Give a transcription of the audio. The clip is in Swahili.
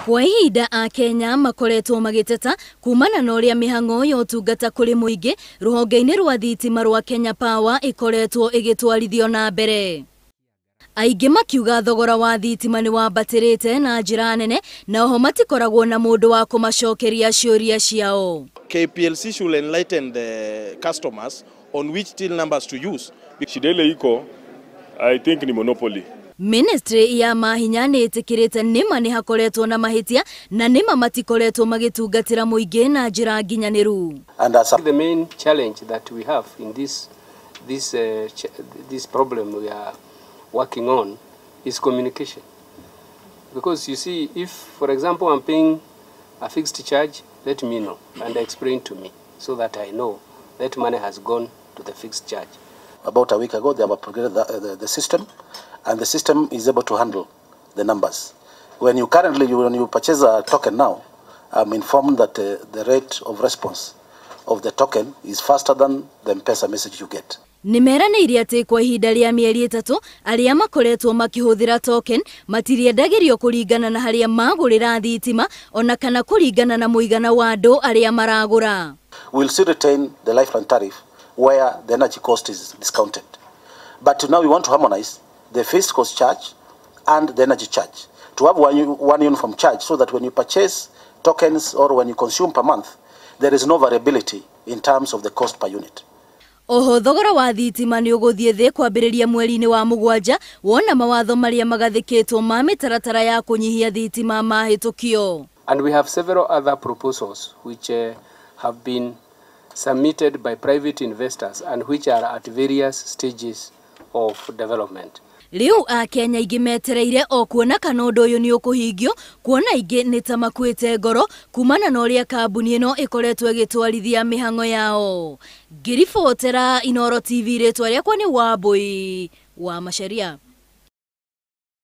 Kwa ihinda a Kenya makoretwo magiteta kumana na uria mihango yo tungata kuri muingi ruhonge-ini rwa thitima rwa Kenya Power ikoretwo igitwarithio na mbere. Aingi makiuga thogora wa thitima ni wambatirite na njira nene na oho matikoragwo na mundu wa kumacokeria ciuria ciao. KPLC should enlighten the customers on which till numbers to use. Shidele iko, I think ni monopoly. Ministry ya mahinya ni itikirite nima ni hakoretwo na mahitia na nima matikoretwo magitungatira muingi na njira nginyaniru. And the main challenge that we have in this problem we are working on is communication. Because you see, if for example I'm paying a fixed charge, let me know and explain to me so that I know that money has gone to the fixed charge. About a week ago, they have upgraded the system, and the system is able to handle the numbers. When you purchase a token now, I'm informed that the rate of response of the token is faster than the M-Pesa message you get. Nimeraniire ati kwa ihinda ria mieri 3 aria makoretwo makihuthira token matiriendagirio kuringana na haria magurira thitima ona kana kuringana na muigana wa andu aria maragura. We'll still retain the lifeline tariff where the energy cost is discounted. But now we want to harmonize the fixed cost charge and the energy charge to have one uniform charge so that when you purchase tokens or when you consume per month, there is no variability in terms of the cost per unit. Oho thogora wa thitima ni uguthie thi kwambiriria mweri-ini wa mugwanja wona mawatho maria magathikitwo ma mitaratara ya kunyihia thitima mahitukio. And we have several other proposals which have been submitted by private investors and which are at various stages of development. Riu a Kenya ingi metereire o kuona kana undu uyu ni ukuhingio kuona ingi ni ta makuite ngoro kumana na uria kambuni ino ikoretwo igitwarithia mihango yao. Ngiribotera Inooro TV ritwa riakwa ni Wambui wa Macharia.